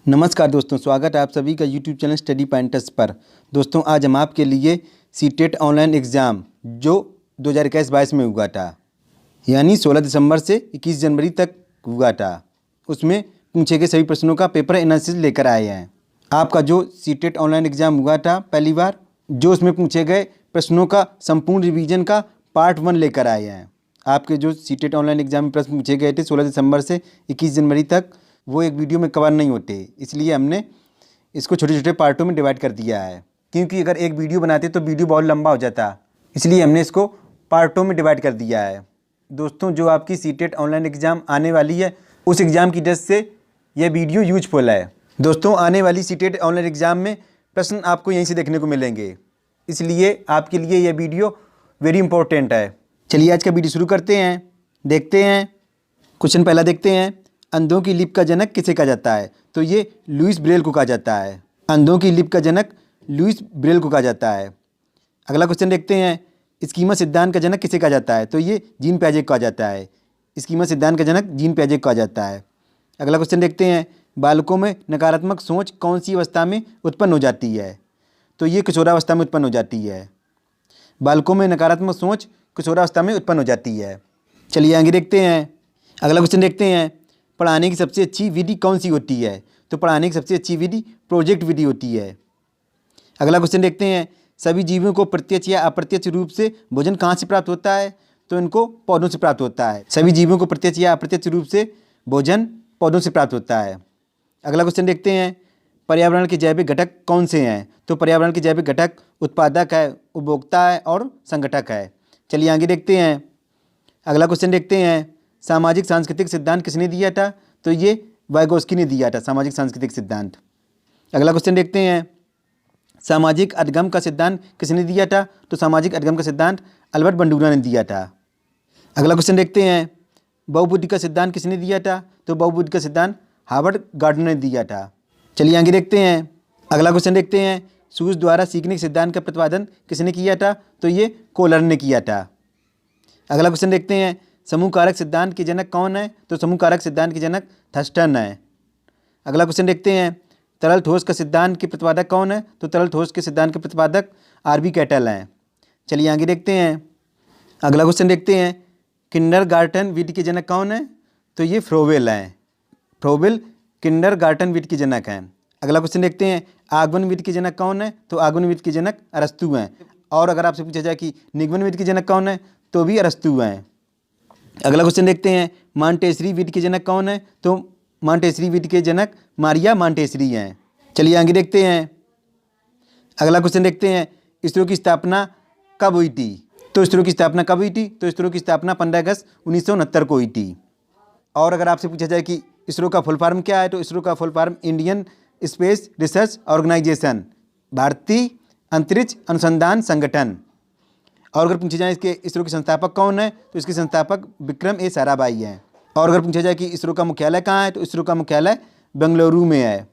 नमस्कार दोस्तों, स्वागत है आप सभी का यूट्यूब चैनल स्टडी पॉइंटर्स पर। दोस्तों, आज हम आपके लिए सीटेट ऑनलाइन एग्ज़ाम जो 2021-22 में हुआ था, यानी 16 दिसंबर से 21 जनवरी तक हुआ था, उसमें पूछे गए सभी प्रश्नों का पेपर एनालिसिस लेकर आए हैं। आपका जो सीटेट ऑनलाइन एग्ज़ाम हुआ था पहली बार, जो उसमें पूछे गए प्रश्नों का संपूर्ण रिवीजन का पार्ट 1 लेकर आए हैं। आपके जो सीटेट ऑनलाइन एग्ज़ाम में प्रश्न पूछे गए थे 16 दिसंबर से 21 जनवरी तक, वो एक वीडियो में कवर नहीं होते, इसलिए हमने इसको छोटे छोटे पार्टों में डिवाइड कर दिया है। क्योंकि अगर एक वीडियो बनाते तो वीडियो बहुत लंबा हो जाता, इसलिए हमने इसको पार्टों में डिवाइड कर दिया है। दोस्तों, जो आपकी सीटेट ऑनलाइन एग्ज़ाम आने वाली है, उस एग्ज़ाम की दृष्टि से यह वीडियो यूजफुल है। दोस्तों, आने वाली सीटेट ऑनलाइन एग्ज़ाम में प्रश्न आपको यहीं से देखने को मिलेंगे, इसलिए आपके लिए यह वीडियो वेरी इंपॉर्टेंट है। चलिए आज का वीडियो शुरू करते हैं। देखते हैं, क्वेश्चन पहला देखते हैं। अंधों की लिपि का जनक किसे कहा जाता है? तो ये लुईस ब्रेल को कहा जाता है। अंधों की लिपि का जनक लुईस ब्रेल को कहा जाता है। अगला क्वेश्चन देखते हैं। स्कीमा सिद्धांत का जनक किसे कहा जाता है? तो ये जीन पियाजे को कहा जाता है। स्कीमा सिद्धांत का जनक जीन पियाजे को कहा जाता है। अगला क्वेश्चन देखते हैं। बालकों में नकारात्मक सोच कौन सी अवस्था में उत्पन्न हो जाती है? तो ये किशोरावस्था में उत्पन्न हो जाती है। बालकों में नकारात्मक सोच किशोरावस्था में उत्पन्न हो जाती है। चलिए आगे देखते हैं। अगला क्वेश्चन देखते हैं। पढ़ाने की सबसे अच्छी विधि कौन सी होती है? तो पढ़ाने की सबसे अच्छी विधि प्रोजेक्ट विधि होती है। अगला क्वेश्चन देखते हैं। सभी जीवों को प्रत्यक्ष या अप्रत्यक्ष रूप से भोजन कहाँ से प्राप्त होता है? तो इनको पौधों से प्राप्त होता है। सभी जीवों को प्रत्यक्ष या अप्रत्यक्ष रूप से भोजन पौधों से प्राप्त होता है। अगला क्वेश्चन देखते हैं। पर्यावरण के जैविक घटक कौन से हैं? तो पर्यावरण के जैविक घटक उत्पादक है, उपभोक्ता है और संगठक है। चलिए आगे देखते हैं। अगला क्वेश्चन देखते हैं। सामाजिक सांस्कृतिक सिद्धांत किसने दिया था? तो ये वाइगोस्की ने दिया था, सामाजिक सांस्कृतिक सिद्धांत। अगला क्वेश्चन देखते हैं। सामाजिक अधिगम का सिद्धांत किसने दिया था? तो सामाजिक अधिगम का सिद्धांत अल्बर्ट बंडूरा ने दिया था। अगला क्वेश्चन देखते हैं। बहुबुद्धि का सिद्धांत किसने दिया था? तो बहुबुद्धि का सिद्धांत हार्वर्ड गार्डनर ने दिया था। चलिए आगे देखते हैं। अगला क्वेश्चन देखते हैं। सूज द्वारा सीखने के सिद्धांत का प्रतिपादन किसने किया था? तो ये कोलर ने किया था। अगला क्वेश्चन देखते हैं। समूह कारक सिद्धांत के जनक कौन है? तो समूह कारक सिद्धांत के जनक थर्स्टन है। अगला क्वेश्चन देखते हैं। तरल ठोस का सिद्धांत के प्रतिपादक कौन है? तो तरल ठोस के सिद्धांत के प्रतिपादक आरबी कैटल हैं। चलिए आगे देखते हैं। अगला क्वेश्चन देखते हैं। किंडरगार्टन विधि के जनक कौन है? तो ये फ्रोबेल हैं। फ्रोबेल किंडरगार्टन विधि के जनक हैं। अगला क्वेश्चन देखते हैं। आगमन विधि के जनक कौन है? तो आगमन विधि के जनक अरस्तु हैं। और अगर आपसे पूछा जाए कि निगमन विधि के जनक कौन है, तो भी अरस्तु हैं। अगला क्वेश्चन देखते हैं। मॉन्टेसरी विधि के जनक कौन है? तो मॉन्टेसरी विधि के जनक मारिया मॉन्टेसरी हैं। चलिए आगे देखते हैं। अगला क्वेश्चन देखते हैं। इसरो की स्थापना कब हुई थी? तो इसरो की स्थापना कब हुई थी? तो इसरो की स्थापना 15 अगस्त 1969 को हुई थी। और अगर आपसे पूछा जाए कि इसरो का फुल फॉर्म क्या है, तो इसरो का full form Indian space research organisation, भारतीय अंतरिक्ष अनुसंधान संगठन। और अगर पूछा जाए इसके इसरो के संस्थापक कौन है, तो इसके संस्थापक विक्रम ए साराभाई हैं। और अगर पूछा जाए कि इसरो का मुख्यालय कहाँ है, तो इसरो का मुख्यालय बेंगलुरु में है।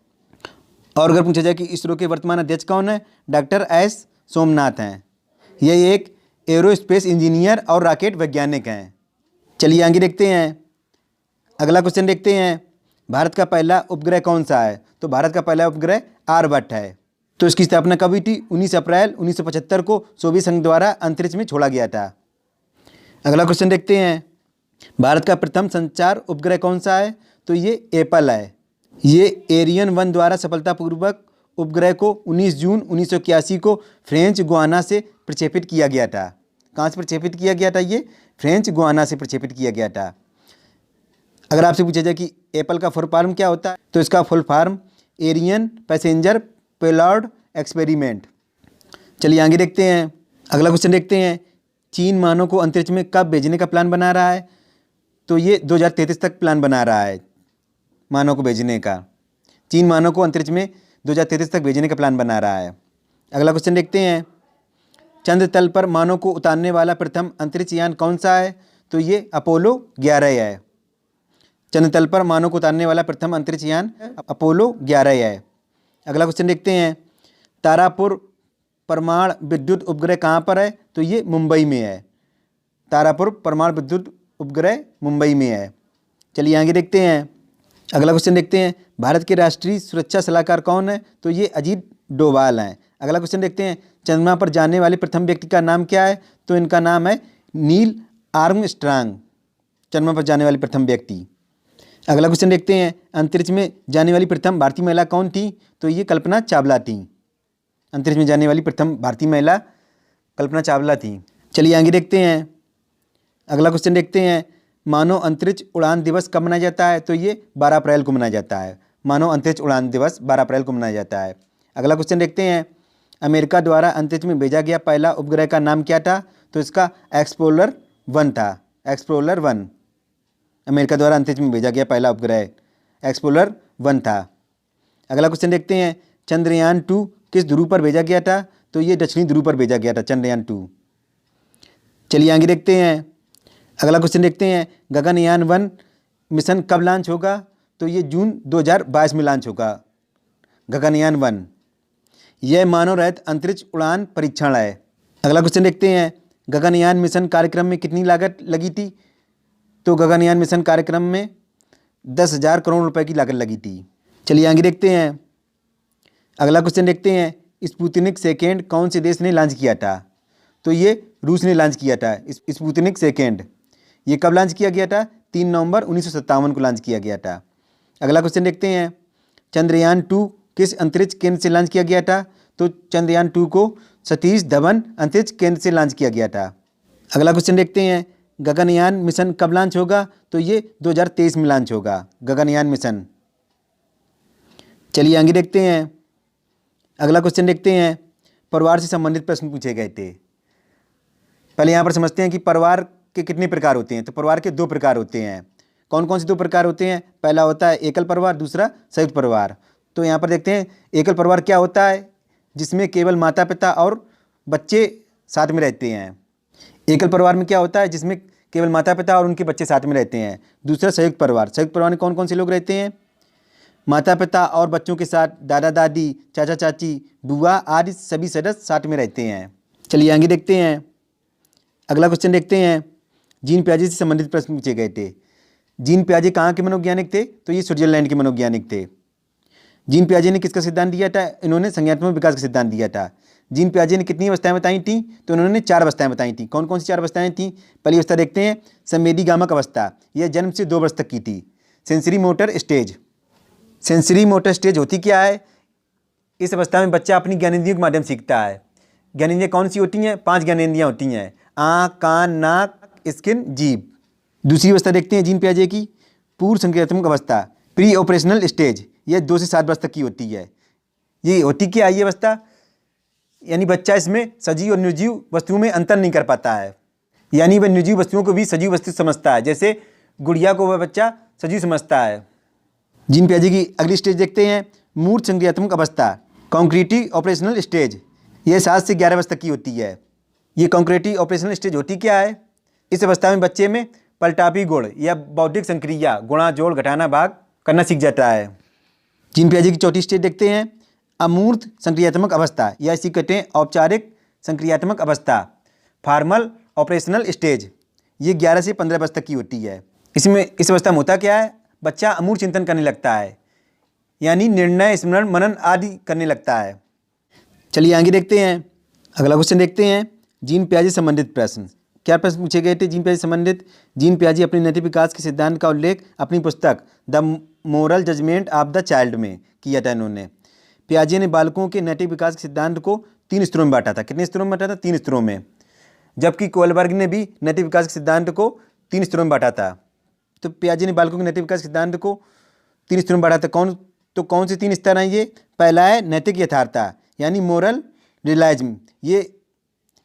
और अगर पूछा जाए कि इसरो के वर्तमान अध्यक्ष कौन है, डॉक्टर एस सोमनाथ हैं। ये एक एरोस्पेस इंजीनियर और रॉकेट वैज्ञानिक हैं। चलिए आगे देखते हैं। अगला क्वेश्चन देखते हैं। भारत का पहला उपग्रह कौन सा है? तो भारत का पहला उपग्रह आर्यभट्ट है। तो इसकी स्थापना कब हुई थी? 19 अप्रैल 1975 को सोवियत संघ द्वारा अंतरिक्ष में छोड़ा गया था। अगला क्वेश्चन देखते हैं। भारत का प्रथम संचार उपग्रह कौन सा है? तो ये एप्पल है। ये एरियन 1 द्वारा सफलतापूर्वक उपग्रह को 19 जून 1981 को फ्रेंच गुआना से प्रक्षेपित किया गया था। कहाँ से प्रक्षेपित किया गया था? ये फ्रेंच गुआना से प्रक्षेपित किया गया था। अगर आपसे पूछा जाए कि एप्पल का फुल फॉर्म क्या होता है, तो इसका full form Ariane passenger payload experiment. चलिए आगे देखते हैं। अगला क्वेश्चन देखते हैं। चीन मानव को अंतरिक्ष में कब भेजने का प्लान बना रहा है? तो ये 2033 तक प्लान बना रहा है मानव को भेजने का। चीन मानव को अंतरिक्ष में 2033 तक भेजने का प्लान बना रहा है। अगला क्वेश्चन देखते हैं। चंद्र तल पर मानव को उतारने वाला प्रथम अंतरिक्ष यान कौन सा है? तो ये अपोलो 11 है। चंद्र तल पर मानव को उतारने वाला प्रथम अंतरिक्ष यान अपोलो 11 है। अगला क्वेश्चन देखते हैं। तारापुर परमाणु विद्युत उपग्रह कहाँ पर है? तो ये मुंबई में है। तारापुर परमाणु विद्युत उपग्रह मुंबई में है। चलिए आगे देखते हैं। अगला क्वेश्चन देखते हैं, भारत के राष्ट्रीय सुरक्षा सलाहकार कौन है? तो ये अजीत डोभाल हैं। अगला क्वेश्चन देखते हैं, चंद्रमा पर जाने वाले प्रथम व्यक्ति का नाम क्या है? तो इनका नाम है नील आर्मस्ट्रांग, चंद्रमा पर जाने वाले प्रथम व्यक्ति। अगला क्वेश्चन देखते हैं, अंतरिक्ष में जाने वाली प्रथम भारतीय महिला कौन थी? तो ये कल्पना चावला थी। अंतरिक्ष में जाने वाली प्रथम भारतीय महिला कल्पना चावला थी। चलिए आगे देखते हैं। अगला क्वेश्चन देखते हैं, मानव अंतरिक्ष उड़ान दिवस कब मनाया जाता है? तो ये 12 अप्रैल को मनाया जाता है। मानव अंतरिक्ष उड़ान दिवस 12 अप्रैल को मनाया जाता है। अगला क्वेश्चन देखते हैं, अमेरिका द्वारा अंतरिक्ष में भेजा गया पहला उपग्रह का नाम क्या था? तो इसका एक्सप्लोरर 1 था। एक्सप्लोरर 1, अमेरिका द्वारा अंतरिक्ष में भेजा गया पहला उपग्रह एक्सप्लोरर 1 था। अगला क्वेश्चन देखते हैं, चंद्रयान 2 किस ध्रुव पर भेजा गया था? तो ये दक्षिणी ध्रुव पर भेजा गया था चंद्रयान 2। चलिए आगे देखते हैं। अगला क्वेश्चन देखते हैं, गगनयान 1 मिशन कब लॉन्च होगा? तो ये जून 2022 में लॉन्च होगा गगनयान 1। यह मानव रहित अंतरिक्ष उड़ान परीक्षण है। अगला क्वेश्चन देखते हैं, गगनयान मिशन कार्यक्रम में कितनी लागत लगी थी? तो गगनयान मिशन कार्यक्रम में 10,000 करोड़ रुपए की लागत लगी थी। चलिए आगे देखते हैं। अगला क्वेश्चन देखते हैं, स्पुतनिक सेकेंड कौन से देश ने लॉन्च किया था? तो ये रूस ने लॉन्च किया था स्पुतनिक सेकेंड। ये कब लॉन्च किया गया था? 3 नवंबर 1957 को लॉन्च किया गया था। अगला क्वेश्चन देखते हैं, चंद्रयान 2 किस अंतरिक्ष केंद्र से लॉन्च किया गया था? तो चंद्रयान 2 को सतीश धवन अंतरिक्ष केंद्र से लॉन्च किया गया था। अगला क्वेश्चन देखते हैं, गगनयान मिशन कब लॉन्च होगा? तो ये 2023 में लॉन्च होगा गगनयान मिशन। चलिए आगे देखते हैं। अगला क्वेश्चन देखते हैं, परिवार से संबंधित प्रश्न पूछे गए थे। पहले यहाँ पर समझते हैं कि परिवार के कितने प्रकार होते हैं। तो परिवार के 2 प्रकार होते हैं। कौन कौन से 2 प्रकार होते हैं? पहला होता है एकल परिवार, दूसरा संयुक्त परिवार। तो यहाँ पर देखते हैं, एकल परिवार क्या होता है? जिसमें केवल माता पिता और बच्चे साथ में रहते हैं। एकल परिवार में क्या होता है? जिसमें केवल माता पिता और उनके बच्चे साथ में रहते हैं। दूसरा संयुक्त परिवार। संयुक्त परिवार में कौन कौन से लोग रहते हैं? माता पिता और बच्चों के साथ दादा दादी, चाचा चाची, बुआ आदि सभी सदस्य साथ में रहते हैं। चलिए आगे देखते हैं। अगला क्वेश्चन देखते हैं, जीन पियाजे से संबंधित प्रश्न पूछे गए थे। जीन पियाजे कहाँ के मनोवैज्ञानिक थे? तो ये स्विट्जरलैंड के मनोवैज्ञानिक थे। जीन पियाजे ने किसका सिद्धांत दिया था? इन्होंने संज्ञानात्मक विकास का सिद्धांत दिया था। जीन पियाजे ने कितनी अवस्थाएं बताई थी? तो उन्होंने 4 अवस्थाएं बताई थी। कौन कौन सी 4 अवस्थाएं थी? पहली अवस्था देखते हैं, संवेदीगामक अवस्था। यह जन्म से 2 वर्ष तक की थी। Sensory motor stage. Sensory motor stage होती क्या है? इस अवस्था में बच्चा अपनी ज्ञानेंद्रियों के माध्यम सीखता है। ज्ञानेंद्रियाँ कौन सी होती हैं? 5 ज्ञानेंद्रियाँ होती हैं, आँख, कान, नाक, स्किन, जीभ। दूसरी अवस्था देखते हैं जीन पियाजे की, पूर्व संक्रियात्मक अवस्था, प्री ऑपरेशनल स्टेज। यह 2 से 7 वर्ष तक की होती है। ये होती क्या है ये अवस्था? यानी बच्चा इसमें सजीव और निर्जीव वस्तुओं में अंतर नहीं कर पाता है। यानी वह निर्जीव वस्तुओं को भी सजीव वस्तु समझता है। जैसे गुड़िया को वह बच्चा सजीव समझता है। जीन पियाजे की अगली स्टेज देखते हैं, मूर्त संक्रियात्मक अवस्था, कॉन्क्रीटिव ऑपरेशनल स्टेज। यह 7 से 11 वर्ष तक की होती है। ये कॉन्क्रीटिव ऑपरेशनल स्टेज होती क्या है? इस अवस्था में बच्चे में पलटापी गुण या बौद्धिक संक्रिया, गुणा जोड़ घटाना भाग करना सीख जाता है। जीन पियाजे की चौथी स्टेज देखते हैं, अमूर्त संक्रियात्मक अवस्था या इसी कहते हैं औपचारिक संक्रियात्मक अवस्था, फॉर्मल ऑपरेशनल स्टेज। ये 11 से 15 वर्ष तक की होती है। इसमें इस अवस्था में होता क्या है? बच्चा अमूर्त चिंतन करने लगता है, यानी निर्णय, स्मरण, मनन आदि करने लगता है। चलिए आगे देखते हैं। अगला क्वेश्चन देखते हैं, जीन पियाजे से संबंधित प्रश्न। क्या प्रश्न पूछे गए थे जीन पियाजे से संबंधित? जीन पियाजे अपने नैतिक विकास के सिद्धांत का उल्लेख अपनी पुस्तक the moral judgement of the child में किया था इन्होंने। पियाजे ने बालकों के नैतिक विकास के सिद्धांत को 3 स्तरों में बांटा था। कितने स्तरों में बांटा था? 3 स्तरों में। जबकि कोलबर्ग ने भी नैतिक विकास के सिद्धांत को 3 स्तरों में बांटा था। तो पियाजे ने बालकों के नैतिक विकास के सिद्धांत को 3 स्तरों में बांटा था। कौन से 3 स्तर हैं ये? पहला है नैतिक यथार्थता, यानी मोरल रियलिज्म।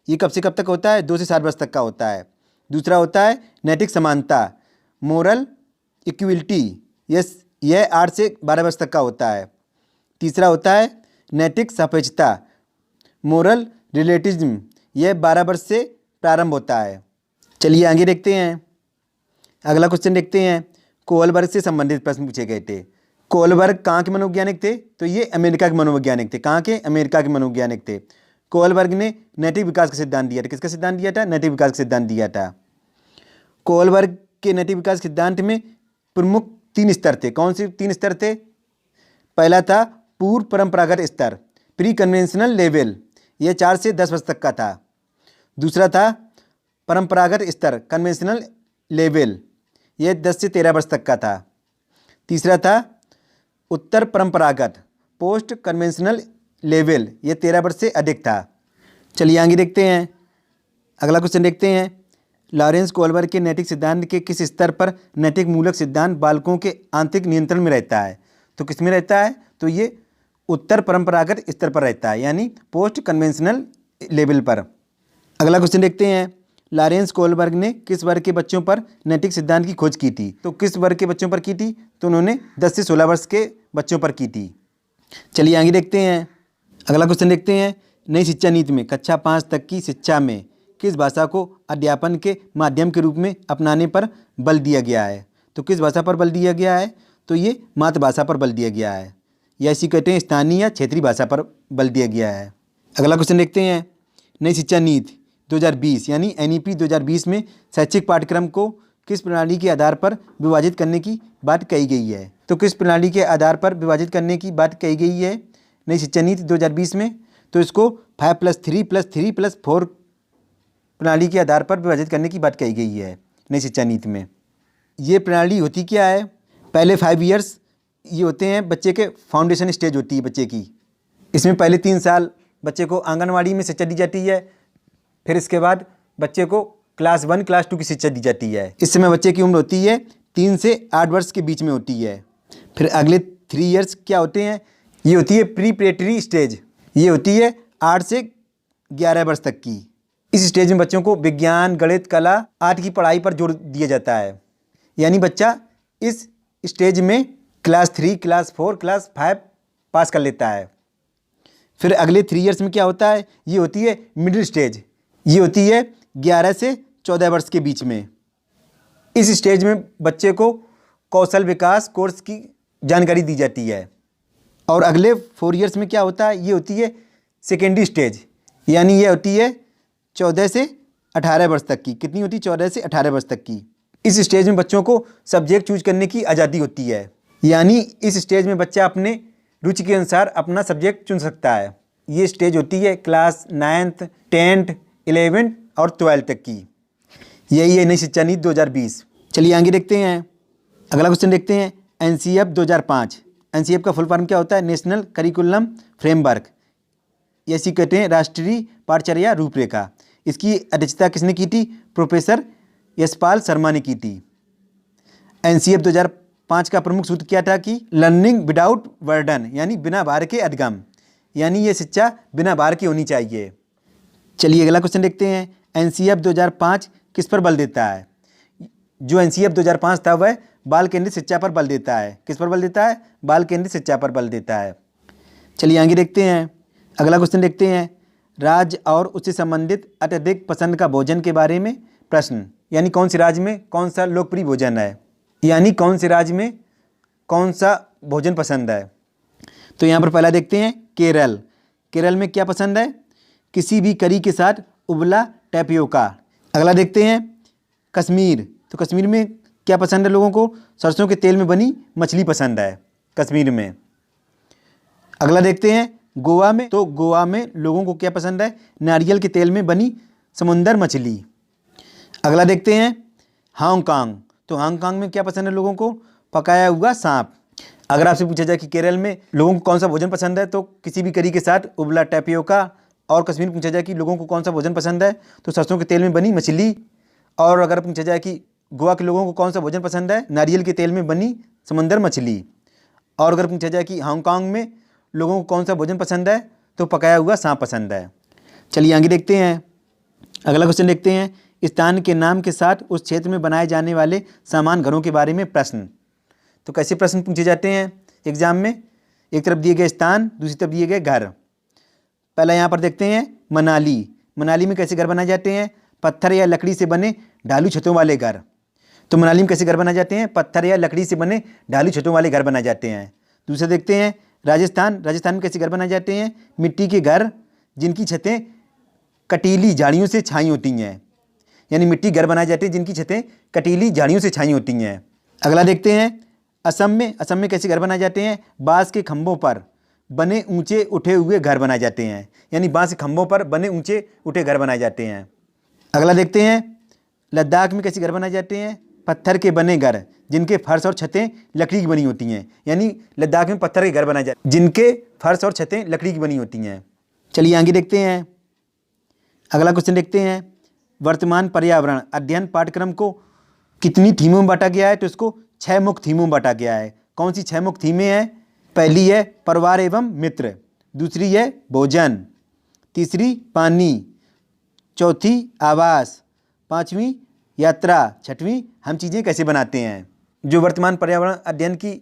ये कब से कब तक होता है? 2 से 7 वर्ष तक का होता है। दूसरा होता है नैतिक समानता, मोरल इक्विलिटी। यह 8 से 12 वर्ष तक का होता है। तीसरा होता है नैतिक सापेक्षता, मोरल रिलेटिविज्म। यह 12 वर्ष से प्रारंभ होता है। चलिए आगे देखते हैं। अगला क्वेश्चन देखते हैं, कोलबर्ग से संबंधित प्रश्न पूछे गए थे। कोलबर्ग कहाँ के मनोवैज्ञानिक थे? तो ये अमेरिका के मनोवैज्ञानिक थे। कहाँ के? अमेरिका के मनोवैज्ञानिक थे। कोलबर्ग ने नैतिक विकास का सिद्धांत दिया था। किसका सिद्धांत दिया था? नैतिक विकास का सिद्धांत दिया था। कोलबर्ग के नैतिक विकास सिद्धांत में प्रमुख 3 स्तर थे। कौन से 3 स्तर थे? पहला था पूर्व परंपरागत स्तर, प्री कन्वेंशनल लेवल, यह 4 से 10 वर्ष तक का था। दूसरा था परंपरागत स्तर, कन्वेंशनल लेवल, यह 10 से 13 वर्ष तक का था। तीसरा था उत्तर परंपरागत, पोस्ट कन्वेंशनल लेवल, यह 13 वर्ष से अधिक था। चलिए आगे देखते हैं। अगला क्वेश्चन देखते हैं। लॉरेंस कोहलबर्ग के नैतिक सिद्धांत के किस स्तर पर नैतिक मूलक सिद्धांत बालकों के आंतरिक नियंत्रण में रहता है? तो किस में रहता है? तो ये उत्तर परंपरागत स्तर पर रहता है, यानी पोस्ट कन्वेंशनल लेवल पर। अगला क्वेश्चन देखते हैं। लॉरेंस कोहलबर्ग ने किस वर्ग के बच्चों पर नैतिक सिद्धांत की खोज की थी? तो किस वर्ग के बच्चों पर की थी? तो उन्होंने 10 से 16 वर्ष के बच्चों पर की थी। चलिए आगे देखते हैं। अगला क्वेश्चन देखते हैं। नई शिक्षा नीति में कक्षा 5 तक की शिक्षा में किस भाषा को अध्यापन के माध्यम के रूप में अपनाने पर बल दिया गया है? तो किस भाषा पर बल दिया गया है? तो ये मातृभाषा पर बल दिया गया है, या इसी कहते हैं स्थानीय या क्षेत्रीय भाषा पर बल दिया गया है। अगला क्वेश्चन देखते हैं। नई शिक्षा नीति 2020 यानी NEP 2020 में शैक्षिक पाठ्यक्रम को किस प्रणाली के आधार पर विभाजित करने की बात कही गई है? तो किस प्रणाली के आधार पर विभाजित करने की बात कही गई है नई शिक्षा नीति 2020 में? तो इसको 5+3+3+4 प्रणाली के आधार पर विभाजित करने की बात कही गई है नई शिक्षा नीति में। ये प्रणाली होती क्या है? पहले 5 ईयर्स ये होते हैं बच्चे के फाउंडेशन स्टेज होती है बच्चे की। इसमें पहले 3 साल बच्चे को आंगनवाड़ी में शिक्षा दी जाती है, फिर इसके बाद बच्चे को क्लास 1 क्लास 2 की शिक्षा दी जाती है। इस समय बच्चे की उम्र होती है 3 से 8 वर्ष के बीच में होती है। फिर अगले 3 ईयर्स क्या होते हैं? ये होती है प्रीपरेटरी स्टेज, ये होती है 8 से 11 वर्ष तक की। इस स्टेज में बच्चों को विज्ञान, गणित, कला आदि की पढ़ाई पर जोर दिया जाता है, यानी बच्चा इस स्टेज में क्लास 3, क्लास 4, क्लास 5 पास कर लेता है। फिर अगले 3 ईयर्स में क्या होता है? ये होती है मिडिल स्टेज, ये होती है 11 से 14 वर्ष के बीच में। इस स्टेज में बच्चे को कौशल विकास कोर्स की जानकारी दी जाती है। और अगले 4 ईयर्स में क्या होता है? ये होती है सेकेंडरी स्टेज, यानी ये होती है 14 से 18 वर्ष तक की। कितनी होती है? 14 से 18 वर्ष तक की। इस स्टेज में बच्चों को सब्जेक्ट चूज करने की आज़ादी होती है, यानी इस स्टेज में बच्चा अपने रुचि के अनुसार अपना सब्जेक्ट चुन सकता है। ये स्टेज होती है क्लास 9th, 10th, 11th और 12th तक की। यही है नई शिक्षा नीति 2020। चलिए आगे देखते हैं। अगला क्वेश्चन देखते हैं। NCF 2005, NCF का फुल फॉर्म क्या होता है? नेशनल करिकुलम फ्रेमवर्क, ऐसी कहते हैं राष्ट्रीय पाठचर्या रूपरेखा। इसकी अध्यक्षता किसने की थी? प्रोफेसर यशपाल शर्मा ने की थी। NCF 2005 का प्रमुख सूत्र क्या था? कि लर्निंग विदाउट बर्डन, यानी बिना भार के अधिगम, यानी ये शिक्षा बिना भार की होनी चाहिए। चलिए अगला क्वेश्चन देखते हैं। NCF 2005 किस पर बल देता है? जो NCF 2005 था वह बाल केंद्रित शिक्षा पर बल देता है। किस पर बल देता है? बाल केंद्रित शिक्षा पर बल देता है। चलिए आगे देखते हैं। अगला क्वेश्चन देखते हैं। राज्य और उससे संबंधित अत्यधिक पसंद का भोजन के बारे में प्रश्न, यानी कौन से राज्य में कौन सा लोकप्रिय भोजन है, यानी कौन से राज्य में कौन सा भोजन पसंद है। तो यहाँ पर पहला देखते हैं केरल। केरल में क्या पसंद है? किसी भी करी के साथ उबला टैपियोका। अगला देखते हैं कश्मीर। तो कश्मीर में क्या पसंद है लोगों को? सरसों के तेल में बनी मछली पसंद है कश्मीर में। अगला देखते हैं गोवा में। तो गोवा में लोगों को क्या पसंद है? नारियल के तेल में बनी समुंदर मछली। अगला देखते हैं हांगकांग। तो हांगकांग में क्या पसंद है लोगों को? पकाया हुआ सांप। अगर आपसे पूछा जाए कि केरल में लोगों को कौन सा भोजन पसंद है, तो किसी भी करी के साथ उबला टैपियोका। और कश्मीर पूछा जाए कि लोगों को कौन सा भोजन पसंद है, तो सरसों के तेल में बनी मछली। और अगर पूछा जाए कि गोवा के लोगों को कौन सा भोजन पसंद है, नारियल के तेल में बनी समुंदर मछली। और अगर पूछा जाए कि हांगकांग में लोगों को कौन सा भोजन पसंद है, तो पकाया हुआ सांप पसंद है। चलिए आगे देखते हैं। अगला क्वेश्चन देखते हैं। स्थान के नाम के साथ उस क्षेत्र में बनाए जाने वाले सामान घरों के बारे में प्रश्न। तो कैसे प्रश्न पूछे जाते हैं एग्जाम में? एक तरफ दिए गए स्थान, दूसरी तरफ दिए गए घर। पहला यहाँ पर देखते हैं मनाली। मनाली में कैसे घर बनाए जाते हैं? पत्थर या लकड़ी से बने ढालू छतों वाले घर। तो मनाली में कैसे घर बनाए जाते हैं? पत्थर या लकड़ी से बने ढालू छतों वाले घर बनाए जाते हैं। दूसरा देखते हैं राजस्थान। राजस्थान में कैसे घर बनाए जाते हैं? मिट्टी के घर जिनकी छतें कटीली झाड़ियों से छाई होती हैं, यानी मिट्टी घर बनाए जाते हैं जिनकी छतें कटीली झाड़ियों से छाई होती हैं। अगला देखते हैं असम में कैसे घर बनाए जाते हैं? बांस के खंभों पर बने ऊंचे उठे हुए घर बनाए जाते हैं, यानी बांस के खंभों पर बने ऊंचे उठे घर बनाए जाते हैं। अगला देखते हैं, लद्दाख में कैसे घर बनाए जाते हैं? पत्थर के बने घर जिनके फर्श और छतें लकड़ी की बनी होती हैं, यानी लद्दाख में पत्थर के घर बनाए जाते हैं जिनके फर्श और छतें लकड़ी की बनी होती हैं। चलिए आगे देखते हैं। अगला क्वेश्चन देखते हैं, वर्तमान पर्यावरण अध्ययन पाठ्यक्रम को कितनी थीमों में बांटा गया है? तो इसको 6 मुख्य थीमों में बांटा गया है। कौन सी 6 मुख्य थीमें हैं? पहली है परिवार एवं मित्र, दूसरी है भोजन, तीसरी पानी, चौथी आवास, पांचवी यात्रा, छठवीं हम चीज़ें कैसे बनाते हैं। जो वर्तमान पर्यावरण अध्ययन की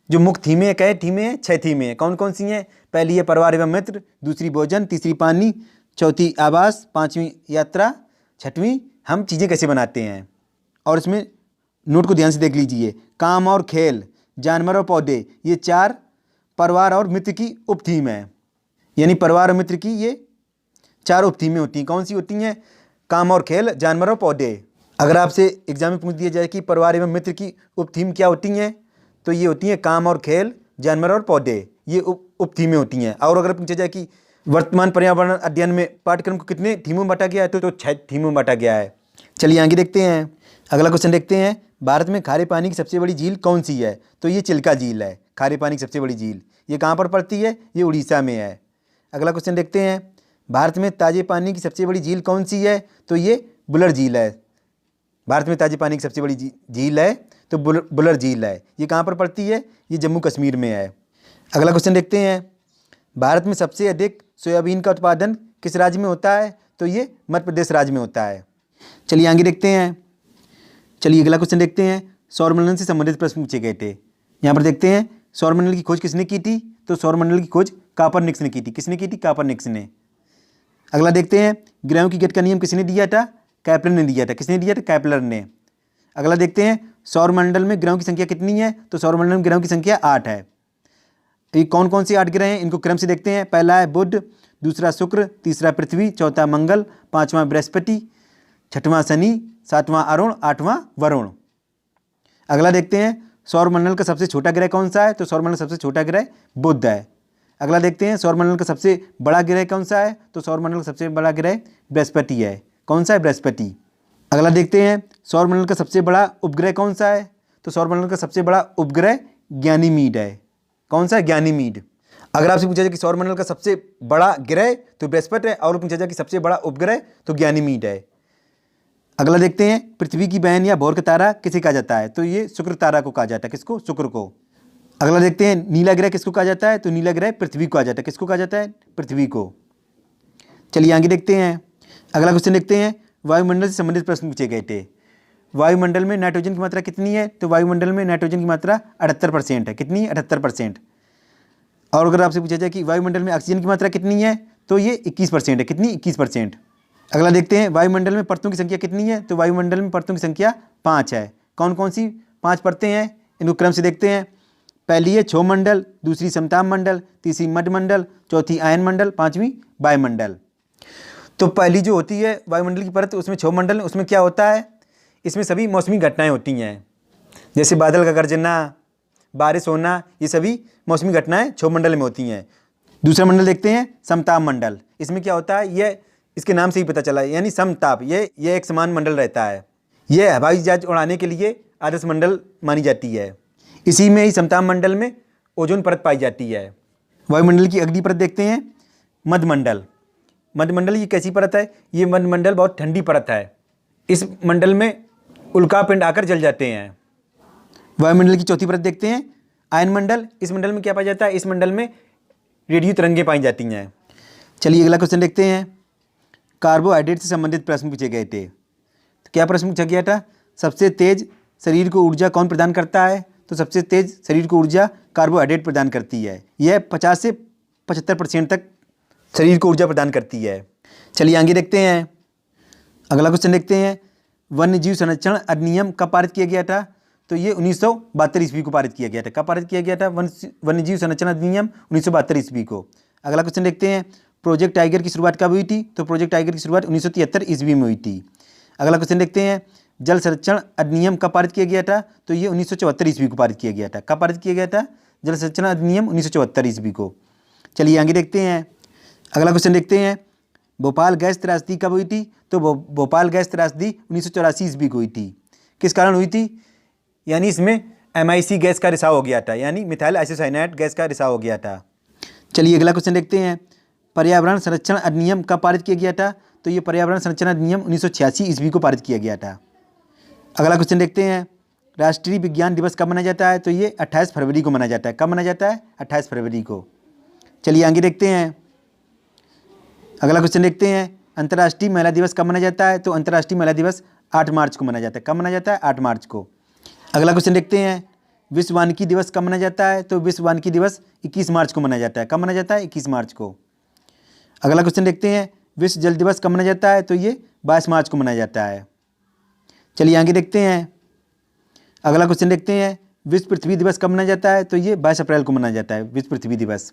जो मुख्य थीमें कई थीमें हैं? 6 थीमें हैं। कौन कौन सी हैं? पहली है परिवार एवं मित्र, दूसरी भोजन, तीसरी पानी, चौथी आवास, पांचवी यात्रा, छठवीं हम चीज़ें कैसे बनाते हैं। और इसमें नोट को ध्यान से देख लीजिए। काम और खेल, जानवर और पौधे, ये 4 परिवार और मित्र की उप थीम है, यानी परिवार और मित्र की ये 4 उप थीमें होती हैं। कौन सी होती हैं? काम और खेल, जानवर और पौधे। अगर आपसे एग्जाम में पूछ दिया जाए कि परिवार एवं मित्र की उप थीम क्या होती हैं, तो ये होती हैं काम और खेल, जानवर और पौधे, ये उप थीमें होती हैं। और अगर पूछा जाए कि वर्तमान पर्यावरण अध्ययन में पाठ्यक्रम को कितने थीमों में बांटा गया है, तो 6 थीमों में बांटा गया है। चलिए आगे देखते हैं। अगला क्वेश्चन देखते हैं, भारत में खारे पानी की सबसे बड़ी झील कौन सी है? तो ये चिल्का झील है, खारे पानी की सबसे बड़ी झील। ये कहाँ पर पड़ती है? ये उड़ीसा में है। अगला क्वेश्चन देखते हैं, भारत में ताजे पानी की सबसे बड़ी झील कौन सी है? तो ये बुलर झील है। भारत में ताजे पानी की सबसे बड़ी झील है तो बुलर झील है। ये कहाँ पर पड़ती है? ये जम्मू कश्मीर में है। अगला क्वेश्चन देखते हैं, भारत में सबसे अधिक सोयाबीन का उत्पादन किस राज्य में होता है? तो ये मध्य प्रदेश राज्य में होता है। चलिए आगे देखते हैं। चलिए अगला क्वेश्चन देखते हैं, सौरमंडल से संबंधित प्रश्न पूछे गए थे। यहाँ पर देखते हैं, सौरमंडल की खोज किसने की थी? तो सौरमंडल की खोज कापरनिकस ने की थी। किसने की थी? कापरनिकस ने। अगला देखते हैं, ग्रहों की गति का नियम किसने दिया था? केपलर ने दिया था। किसने दिया था? केपलर ने। अगला देखते हैं, सौरमंडल में ग्रहों की संख्या कितनी है? तो सौरमंडल में ग्रहों की संख्या 8 है। ये कौन कौन से 8 ग्रह हैं? इनको क्रम से देखते हैं। पहला है बुध, दूसरा शुक्र, तीसरा पृथ्वी, चौथा मंगल, पांचवां बृहस्पति, छठवां शनि, सातवां अरुण, आठवां वरुण। अगला देखते हैं, सौरमंडल का सबसे छोटा ग्रह कौन सा है? तो सौरमंडल का सबसे छोटा ग्रह बुध है। अगला देखते हैं, सौरमंडल का सबसे बड़ा ग्रह कौन सा है? तो सौरमंडल का सबसे बड़ा ग्रह बृहस्पति है। कौन सा है? बृहस्पति। अगला देखते हैं, सौरमंडल का सबसे बड़ा उपग्रह कौन सा है? तो सौरमंडल का सबसे बड़ा उपग्रह ज्ञानीमीड है। कौन सा है? ज्ञानीमीड। अगर आपसे पूछा जाए कि सौरमंडल का सबसे बड़ा ग्रह तो बृहस्पति है, और पूछा जाए कि सबसे बड़ा उपग्रह तो ज्ञानीमीड है। अगला देखते हैं, पृथ्वी की बहन या भोर का तारा किसे कहा जाता है? तो ये शुक्र तारा को कहा जाता है। किसको? शुक्र को। अगला देखते हैं, नीला ग्रह किसको कहा जाता है? तो नीला ग्रह पृथ्वी को कहा जाता है। किसको कहा जाता है? पृथ्वी को। चलिए आगे देखते हैं। अगला क्वेश्चन देखते हैं, वायुमंडल से संबंधित प्रश्न पूछे गए थे। वायुमंडल में नाइट्रोजन की मात्रा कितनी है? तो वायुमंडल में नाइट्रोजन की मात्रा 78% है। कितनी? 78%। और अगर आपसे पूछा जाए कि वायुमंडल में ऑक्सीजन की मात्रा कितनी है? तो ये 21% है। कितनी? 21%। अगला देखते हैं, वायुमंडल में परतों की संख्या कितनी है? तो वायुमंडल में परतों की संख्या 5 है। कौन कौन सी 5 परतें हैं? इनको क्रम से देखते हैं। पहली है क्षोभ मंडल, दूसरी समताप मंडल, तीसरी मध्यमंडल, चौथी आयन मंडल, पांचवी वायुमंडल। तो पहली जो होती है वायुमंडल की परत, उसमें क्षोभ मंडल, उसमें क्या होता है? इसमें सभी मौसमी घटनाएं होती हैं, जैसे बादल का गरजना, बारिश होना, ये सभी मौसमी घटनाएं क्षोभ मंडल में होती हैं। दूसरा मंडल देखते हैं समताप मंडल। इसमें क्या होता है? यह इसके नाम से ही पता चला है, यानी समताप, ये एक समान मंडल रहता है। यह हवाई जहाज उड़ाने के लिए आदर्श मंडल मानी जाती है। इसी में ही समताप मंडल में ओजोन परत पाई जाती है। वायुमंडल की अगली परत देखते हैं, मध्यमंडल। मध्यमंडल ये कैसी परत है? ये मध्यमंडल बहुत ठंडी परत है। इस मंडल में उल्कापिंड आकर जल जाते हैं। वायुमंडल की चौथी परत देखते हैं, आयन मंडल। इस मंडल में क्या पाया जाता है? इस मंडल में रेडियो तरंगें पाई जाती हैं। चलिए अगला क्वेश्चन देखते हैं, कार्बोहाइड्रेट से संबंधित प्रश्न पूछे गए थे। तो क्या प्रश्न पूछा गया था? सबसे तेज शरीर को ऊर्जा कौन प्रदान करता है? तो सबसे तेज शरीर को ऊर्जा कार्बोहाइड्रेट प्रदान करती है। यह 50 से 75% तक शरीर को ऊर्जा प्रदान करती है। चलिए आगे देखते हैं। अगला क्वेश्चन देखते हैं, वन्य जीव संरक्षण अधिनियम कब पारित किया गया था? तो ये 1972 ईस्वी को पारित किया गया था। कब पारित किया गया था? वन्य जीव संरक्षण अधिनियम 1972 ईस्वी को। अगला क्वेश्चन देखते हैं, प्रोजेक्ट टाइगर की शुरुआत कब हुई थी? तो प्रोजेक्ट टाइगर की शुरुआत 1973 ईस्वी में हुई थी। अगला क्वेश्चन देखते हैं, जल संरक्षण अधिनियम कब पारित किया गया था? तो ये 1974 ईस्वी को पारित किया गया था। कब पारित किया गया था? जल संरक्षण अधिनियम 1974 ईस्वी को। चलिए आगे देखते हैं। अगला क्वेश्चन देखते हैं, भोपाल गैस त्रासदी कब हुई थी? तो भोपाल गैस त्रासदी 1984 ईस्वी को हुई थी। किस कारण हुई थी? यानी इसमें MIC गैस का रिसाव हो गया था, यानी मिथाइल आइसोसाइनेट गैस का रिसाव हो गया था। चलिए अगला क्वेश्चन देखते हैं, पर्यावरण संरक्षण अधिनियम कब पारित किया गया था? तो ये पर्यावरण संरक्षण अधिनियम 1986 ईस्वी को पारित किया गया था। अगला क्वेश्चन देखते हैं, राष्ट्रीय विज्ञान दिवस कब मनाया जाता है? तो ये 28 फरवरी को मनाया जाता है। कब मनाया जाता है? 28 फरवरी को। चलिए आगे देखते हैं। अगला क्वेश्चन देखते हैं, अंतर्राष्ट्रीय महिला दिवस कब मनाया जाता है? तो अंतर्राष्ट्रीय महिला दिवस 8 मार्च को मनाया जाता है। कब मनाया जाता है? 8 मार्च को। अगला क्वेश्चन देखते हैं, विश्व वानिकी दिवस कब मनाया जाता है? तो विश्व वानिकी दिवस 21 मार्च को मनाया जाता है। कब मनाया जाता है? 21 मार्च को। अगला क्वेश्चन देखते हैं, विश्व जल दिवस कब मनाया जाता है? तो ये 22 मार्च को मनाया जाता है। चलिए आगे देखते हैं। अगला क्वेश्चन देखते हैं, विश्व पृथ्वी दिवस कब मनाया जाता है? तो ये 22 अप्रैल को मनाया जाता है, विश्व पृथ्वी दिवस।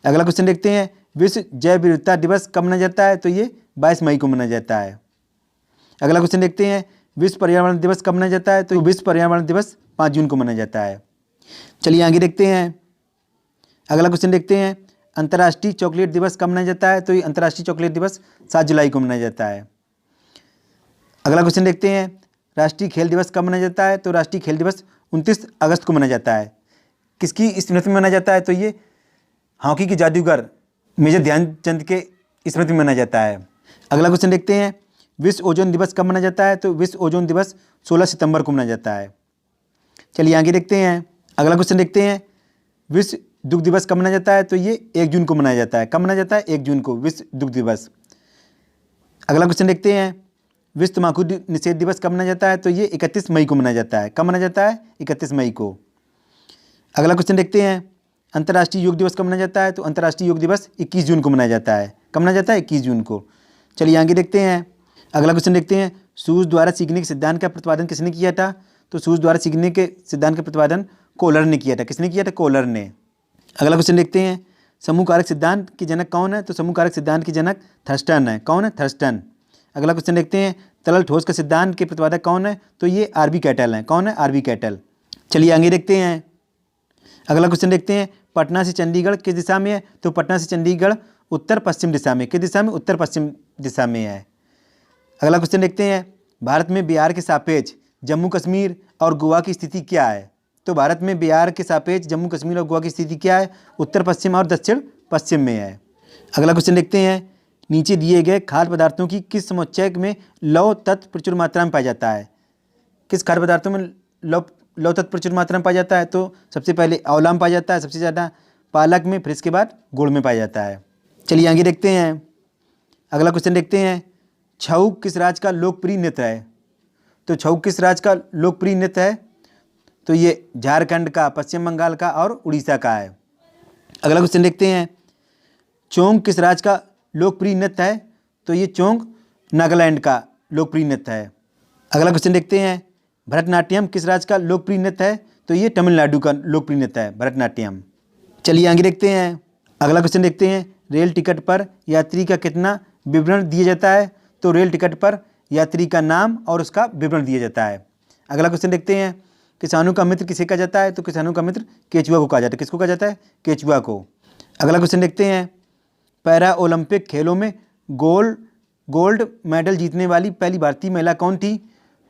अगला क्वेश्चन देखते हैं, विश्व जैव विविधता दिवस कब मनाया जाता है? तो ये 22 मई को मनाया जाता है। अगला क्वेश्चन देखते हैं, विश्व पर्यावरण दिवस कब मनाया जाता है? तो विश्व पर्यावरण दिवस 5 जून को मनाया जाता है। चलिए आगे देखते हैं। अगला क्वेश्चन देखते हैं, अंतर्राष्ट्रीय चॉकलेट दिवस कब मनाया जाता है? तो ये अंतर्राष्ट्रीय चॉकलेट दिवस 7 जुलाई को मनाया जाता है। अगला क्वेश्चन देखते हैं, राष्ट्रीय खेल दिवस कब मनाया जाता है? तो राष्ट्रीय खेल दिवस 29 अगस्त को मनाया जाता है। किसकी स्मृति में मनाया जाता है? तो ये हॉकी के जादूगर मेजर ध्यानचंद के स्मृति में मनाया जाता है। अगला क्वेश्चन देखते हैं, विश्व ओजोन दिवस कब मनाया जाता है? तो विश्व ओजोन दिवस 16 सितंबर को मनाया जाता है। चलिए आगे देखते हैं। अगला क्वेश्चन देखते हैं, विश्व दुग्ध दिवस कब मनाया जाता है? तो ये 1 जून को मनाया जाता है। कब मनाया जाता है? 1 जून को, विश्व दुग्ध दिवस। अगला क्वेश्चन देखते हैं, विश्व तम्बाकू निषेध दिवस कब मनाया जाता है? तो ये 31 मई को मनाया जाता है। कब मनाया जाता है? 31 मई को। अगला क्वेश्चन देखते हैं, अंतर्राष्ट्रीय योग दिवस कब मनाया जाता है? तो अंतर्राष्ट्रीय योग दिवस 21 जून को मनाया जाता है। कब मनाया जाता है? 21 जून को। चलिए आगे देखते हैं। अगला क्वेश्चन देखते हैं, सूझ द्वारा सीखने के सिद्धांत का प्रतिपादन किसने किया था? तो सूझ द्वारा सीखने के सिद्धांत का प्रतिपादन कोहलर ने किया था। किसने किया था? कोहलर ने। अगला क्वेश्चन देखते हैं, समूह कारक सिद्धांत के जनक कौन है? तो समूह कारक सिद्धांत के जनक थर्स्टन है। कौन है? थर्स्टन। अगला क्वेश्चन देखते हैं, तरल ठोस का सिद्धांत के प्रतिपादक कौन है? तो ये RB कैटल हैं। कौन है? RB cattle. चलिए आगे देखते हैं। अगला क्वेश्चन देखते हैं, पटना से चंडीगढ़ किस दिशा में है? तो पटना से चंडीगढ़ उत्तर पश्चिम दिशा में। किस दिशा में? उत्तर पश्चिम दिशा में है। अगला क्वेश्चन देखते हैं, भारत में बिहार के सापेक्ष जम्मू कश्मीर और गोवा की स्थिति क्या है? तो भारत में बिहार के सापेक्ष जम्मू कश्मीर और गोवा की स्थिति क्या है? उत्तर पश्चिम और दक्षिण पश्चिम में है। अगला क्वेश्चन देखते हैं, नीचे दिए गए खाद्य पदार्थों की किस समुच्चय में लौह तत्व प्रचुर मात्रा में पाया जाता है? किस खाद्य पदार्थों में लौह तत्व प्रचुर मात्रा में पाया जाता है? तो सबसे पहले आंवला में पाया जाता है, सबसे ज़्यादा पालक में, फिर इसके बाद गुड़ में पाया जाता है। चलिए आगे देखते हैं। अगला क्वेश्चन देखते हैं, छऊ किस राज्य का लोकप्रिय नृत्य है? तो छऊ किस राज्य का लोकप्रिय नृत्य है? तो ये झारखंड का, पश्चिम बंगाल का और उड़ीसा का है। अगला क्वेश्चन देखते हैं, चोंग किस राज्य का लोकप्रिय नृत्य है? तो ये चोंग नागालैंड का लोकप्रिय नृत्य है। अगला क्वेश्चन देखते हैं, भरतनाट्यम किस राज्य का लोकप्रिय नृत्य है? तो ये तमिलनाडु का लोकप्रिय नृत्य है, भरतनाट्यम। चलिए आगे देखते हैं। अगला क्वेश्चन देखते हैं, रेल टिकट पर यात्री का कितना विवरण दिया जाता है? तो रेल टिकट पर यात्री का नाम और उसका विवरण दिया जाता है। अगला क्वेश्चन देखते हैं, किसानों का मित्र किसे कहा जाता है? तो किसानों का मित्र केचुआ को कहा जाता है। किसको कहा जाता है? केचुआ को। अगला क्वेश्चन देखते हैं, पैरा ओलंपिक खेलों में गोल्ड मेडल जीतने वाली पहली भारतीय महिला कौन थी?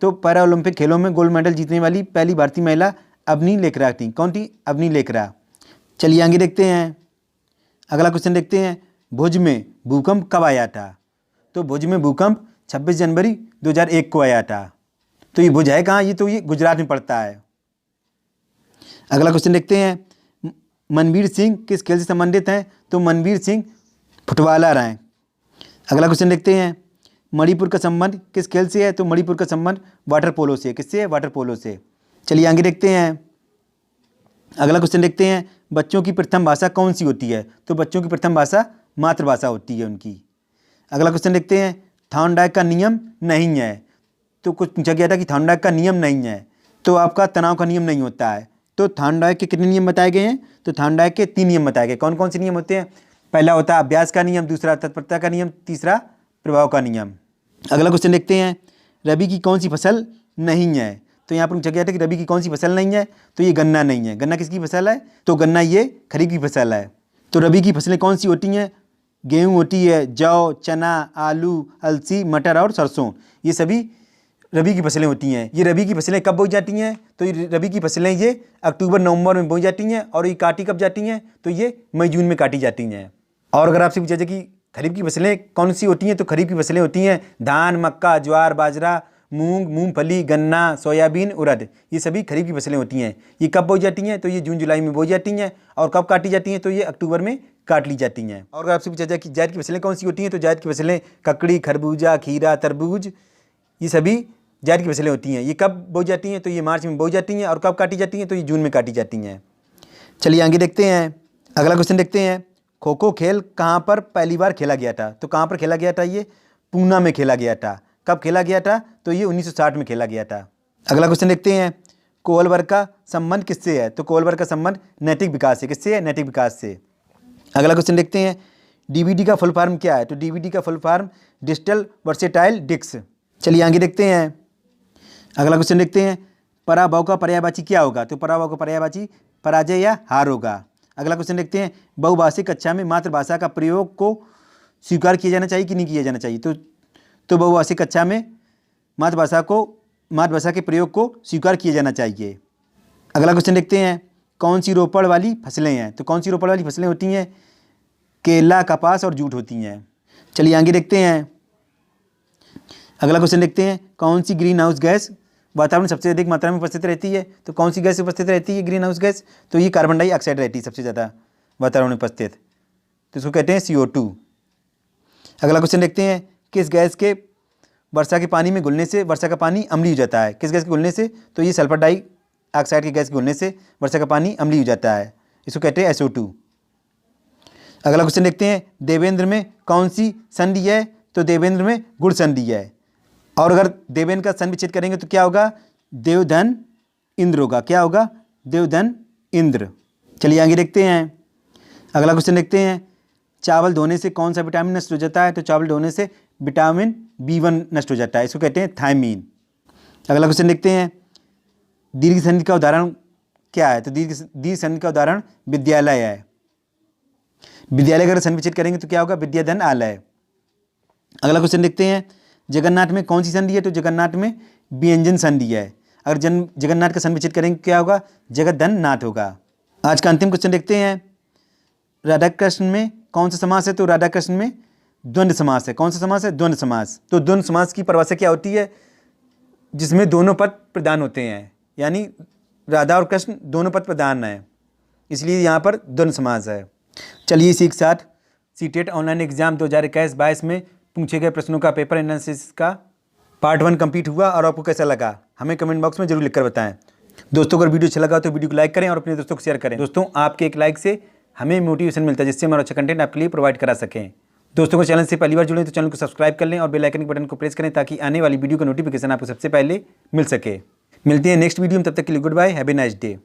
तो पैरा ओलंपिक खेलों में गोल्ड मेडल जीतने वाली पहली भारतीय महिला अवनी लेकरा थी। कौन थी? अवनी लेकरा। चलिए आगे देखते हैं। अगला क्वेश्चन देखते हैं, भुज में भूकंप कब आया था? तो भुज में भूकंप 26 जनवरी 2001 को आया था। तो ये भुज है कहाँ? ये तो ये गुजरात में पड़ता है। अगला क्वेश्चन देखते हैं, मनवीर सिंह किस खेल से संबंधित हैं? तो मनवीर सिंह फुटबॉलर हैं। अगला क्वेश्चन देखते हैं, मणिपुर का संबंध किस खेल से है? तो मणिपुर का संबंध वाटर पोलो से। किससे है? वाटर पोलो से। चलिए आगे देखते हैं। अगला क्वेश्चन देखते हैं, बच्चों की प्रथम भाषा कौन सी होती है? तो बच्चों की प्रथम भाषा मातृभाषा होती है उनकी। अगला क्वेश्चन देखते हैं, थॉर्नडाइक का नियम नहीं है। तो कुछ पूछा गया था कि थॉर्नडाइक का नियम नहीं है, तो आपका तनाव का नियम नहीं होता है। तो थॉर्नडाइक के कितने नियम बताए गए हैं? तो थॉर्नडाइक के 3 नियम बताए गए। कौन कौन से नियम होते हैं? पहला होता है अभ्यास का नियम, दूसरा तत्परता का नियम, तीसरा प्रभाव का नियम। अगला क्वेश्चन देखते हैं, रबी की कौन सी फसल नहीं है। तो यहाँ पर पूछा गया था कि रबी की कौन सी फसल नहीं है, तो ये गन्ना नहीं है। गन्ना किसकी फसल है, तो गन्ना ये खरीफ की फसल है। तो रबी की फसलें कौन सी होती हैं, गेहूँ होती है, जौ, चना, आलू, अलसी, मटर और सरसों, ये सभी रबी की फसलें होती हैं। ये रबी की फसलें कब बोई जाती हैं, तो ये रबी की फसलें ये अक्टूबर नवंबर में बोई जाती हैं और ये काटी कब जाती हैं, तो ये मई जून में काटी जाती हैं। और अगर आपसे पूछा जाए कि खरीफ की फसलें कौन सी होती हैं, तो खरीफ की फसलें होती हैं धान, मक्का, ज्वार, बाजरा, मूंग, मूंगफली, गन्ना, सोयाबीन, उड़द, ये सभी खरीफ की फसलें होती हैं। ये कब बोई जाती हैं, तो ये जून जुलाई में बोई जाती हैं और कब काटी जाती हैं, तो ये अक्टूबर में काट ली जाती हैं। और अगर आपसे पूछा जाए कि जायद की फसलें कौन सी होती हैं, तो जायद की फसलें ककड़ी, खरबूजा, खीरा, तरबूज, ये सभी जायद की फसलें होती हैं। ये कब बोई जाती हैं, तो ये मार्च में बोई जाती हैं और कब काटी जाती हैं, तो ये जून में काटी जाती हैं। चलिए आगे देखते हैं, अगला क्वेश्चन देखते हैं। खो खो खेल कहाँ पर पहली बार खेला गया था, तो कहाँ पर खेला गया था, ये पूना में खेला गया था। कब खेला गया था, तो ये 1960 में खेला गया था। अगला क्वेश्चन देखते हैं, कोल वर्ग का संबंध किससे है, तो कोल वर्ग का संबंध नैतिक विकास से। किससे है, नैतिक विकास से। अगला क्वेश्चन देखते हैं, डीवीडी का फुल फॉर्म क्या है, तो डीवीडी का full form digital versatile disc. चलिए आगे देखते हैं, अगला क्वेश्चन देखते हैं, पराभव का पर्यायवाची क्या होगा, तो पराभव का पर्यायवाची पराजय या हार होगा। अगला क्वेश्चन देखते हैं, बहुभाषिक कक्षा में मातृभाषा का प्रयोग को स्वीकार किया जाना चाहिए कि नहीं किया जाना चाहिए, तो बहुभाषिक कक्षा में मातृभाषा के प्रयोग को स्वीकार किया जाना चाहिए। अगला क्वेश्चन देखते हैं, कौन सी रोपड़ वाली फसलें हैं, तो कौन सी रोपड़ वाली फसलें होती हैं, केला, कपास और जूट होती हैं। चलिए आगे देखते हैं, अगला क्वेश्चन देखते हैं, कौन सी ग्रीन हाउस गैस वातावरण में सबसे अधिक मात्रा में उपस्थित रहती है, तो कौन सी गैस उपस्थित रहती है ग्रीन हाउस गैस, तो ये कार्बन डाइऑक्साइड रहती है सबसे ज़्यादा वातावरण में उपस्थित, तो इसको कहते हैं CO2। अगला क्वेश्चन देखते हैं, किस गैस के वर्षा के पानी में घुलने से वर्षा का पानी अम्लीय हो जाता है, किस गैस के घुलने से, तो ये सल्फर डाइऑक्साइड की गैस के घुलने से वर्षा का पानी अम्लीय हो जाता है, इसको कहते हैं SO2। अगला क्वेश्चन देखते हैं, देवेंद्र में कौन सी संधि है, तो देवेंद्र में गुण संधि है। और अगर देवेंद्र का सन विच्छेद करेंगे तो क्या होगा, देवधन इंद्र होगा। क्या होगा, देवधन इंद्र। चलिए आगे देखते हैं, अगला क्वेश्चन देखते हैं, चावल धोने से कौन सा विटामिन नष्ट हो जाता है, तो चावल धोने से विटामिन B1 नष्ट हो जाता है, इसको कहते हैं थायमीन। अगला क्वेश्चन देखते हैं, दीर्घ संधि का उदाहरण क्या है, तो दीर्घ संधि का उदाहरण विद्यालय है। विद्यालय अगर सन विच्छेद करेंगे तो क्या होगा, विद्याधन आलय। अगला क्वेश्चन देखते हैं, जगन्नाथ में कौन सी संधि है, तो जगन्नाथ में व्यंजन संधि है। अगर जगन्नाथ का सन विच्छेद करेंगे क्या होगा, जगतधन नाथ होगा। आज का अंतिम क्वेश्चन देखते हैं, राधा कृष्ण में कौन सा समास है, तो राधा कृष्ण में द्वंद्व समास है। कौन सा समास है, द्वंद्व समास। तो द्वंद्व समास की परिभाषा क्या होती है, जिसमें दोनों पद प्रधान होते हैं, यानी राधा और कृष्ण दोनों पद प्रधान हैं, इसलिए यहाँ पर द्वंद्व समास है। चलिए इसी के साथ सीटेट ऑनलाइन एग्जाम 2021-22 में पूछे गए प्रश्नों का पेपर एनालिसिस का पार्ट 1 कंप्लीट हुआ, और आपको कैसा लगा हमें कमेंट बॉक्स में जरूर लिखकर बताएं। दोस्तों अगर वीडियो अच्छा लगा तो वीडियो को लाइक करें और अपने दोस्तों को शेयर करें। दोस्तों आपके एक लाइक से हमें मोटिवेशन मिलता है, जिससे हमारा अच्छा कंटेंट आपके लिए प्रोवाइड करा सकें। दोस्तों को चैनल से पहली बार जुड़े तो चैनल को सब्सक्राइब कर लें और बेल आइकन के बटन को प्रेस करें, ताकि आने वाली वीडियो का नोटिफिकेशन आपको सबसे पहले मिल सके। मिलते हैं नेक्स्ट वीडियो में, तब तक के लिए goodbye, have a nice day.